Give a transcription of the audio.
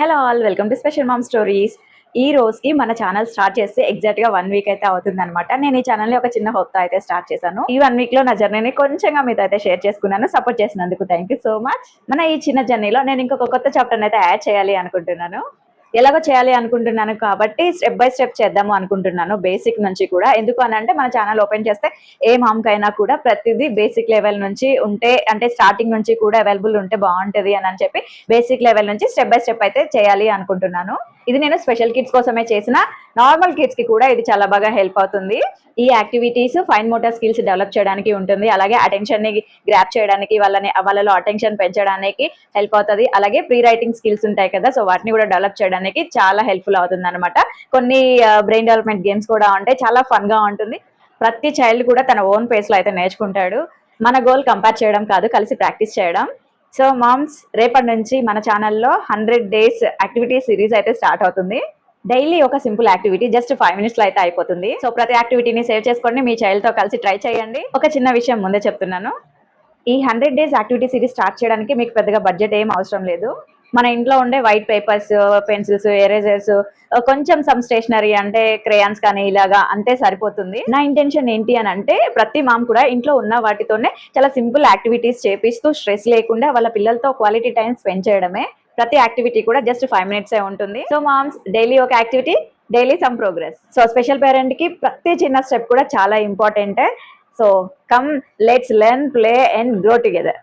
Hello all, welcome to special mom stories. ఈ రోజుకి మన ఛానల్ స్టార్ట్ చేస్తే ఎగ్జాక్ట్ గా 1 వీక్ అయితే అవుతుంది అనమాట. నేను ఈ ఛానల్ ఒక చిన్న హోప్ తో అయితే స్టార్ట్ చేశాను. ఈ 1 వీక్ లో నా జర్నీని కొంచెంగా మీతో అయితే షేర్ చేసుకున్నాను. సపోర్ట్ చేసినందుకు థ్యాంక్ యూ సో మచ్. మన ఈ చిన్న జర్నీలో నేను ఇంకొక కొత్త చాప్టర్ అయితే యాడ్ చేయాలి అనుకుంటున్నాను. ఎలాగో చేయాలి అనుకుంటున్నాను కాబట్టి స్టెప్ బై స్టెప్ చేద్దాము అనుకుంటున్నాను. బేసిక్ నుంచి కూడా, ఎందుకు అని అంటే మన ఛానల్ ఓపెన్ చేస్తే ఏ మామ్కైనా కూడా ప్రతిదీ బేసిక్ లెవెల్ నుంచి ఉంటే, అంటే స్టార్టింగ్ నుంచి కూడా అవైలబుల్ ఉంటే బాగుంటది అని చెప్పి బేసిక్ లెవెల్ నుంచి స్టెప్ బై స్టెప్ అయితే చేయాలి అనుకుంటున్నాను. ఇది నేను స్పెషల్ కిడ్స్ కోసమే చేసిన, నార్మల్ కిడ్స్ కి కూడా ఇది చాలా బాగా హెల్ప్ అవుతుంది. ఈ activities fine motor skills develop చేయడానికి ఉంటుంది. అలాగే అటెన్షన్ ని గ్రాప్ చేయడానికి, వాళ్ళలో అటెన్షన్ పెంచడానికి హెల్ప్ అవుతుంది. అలాగే ప్రీ రైటింగ్ స్కిల్స్ ఉంటాయి కదా, సో వాటిని కూడా డెవలప్ చేయడానికి చాలా హెల్ప్ఫుల్ అవుతుంది అనమాట. కొన్ని బ్రెయిన్ డెవలప్మెంట్ గేమ్స్ కూడా ఉంటాయి, చాలా ఫన్ గా ఉంటుంది. ప్రతి చైల్డ్ కూడా తన ఓన్ పేస్ లో అయితే నేర్చుకుంటాడు. మన గోల్ కంపేర్ చేయడం కాదు, కలిసి ప్రాక్టీస్ చేయడం. సో మామ్స్, రేపటి నుంచి మన ఛానల్లో 100 days యాక్టివిటీ సిరీస్ అయితే స్టార్ట్ అవుతుంది. డైలీ ఒక సింపుల్ యాక్టివిటీ జస్ట్ 5 minutes లో అయితే అయిపోతుంది. సో ప్రతి యాక్టివిటీని సేవ్ చేసుకోండి, మీ చైల్డ్ తో కలిసి ట్రై చేయండి. ఒక చిన్న విషయం ముందే చెప్తున్నాను, ఈ 100 days యాక్టివిటీ సిరీస్ స్టార్ట్ చేయడానికి మీకు పెద్దగా బడ్జెట్ ఏం అవసరం లేదు. మన ఇంట్లో ఉండే వైట్ పేపర్స్, పెన్సిల్స్, ఎరేజర్స్, కొంచెం సమ్ స్టేషనరీ అంటే క్రేయాన్స్ కానీ ఇలాగా అంతే సరిపోతుంది. నా ఇంటెన్షన్ ఏంటి అని అంటే, ప్రతి మామ్ కూడా ఇంట్లో ఉన్న వాటితోనే చాలా సింపుల్ యాక్టివిటీస్ చేపిస్తూ స్ట్రెస్ లేకుండా వాళ్ళ పిల్లలతో క్వాలిటీ టైం స్పెండ్ చేయడమే. ప్రతి యాక్టివిటీ కూడా జస్ట్ 5 minutes ఉంటుంది. సో మామ్స్, డైలీ ఒక activity, daily some progress. So special parent కి ప్రతి చిన్న స్టెప్ కూడా చాలా important. So come, let's learn, play and grow together.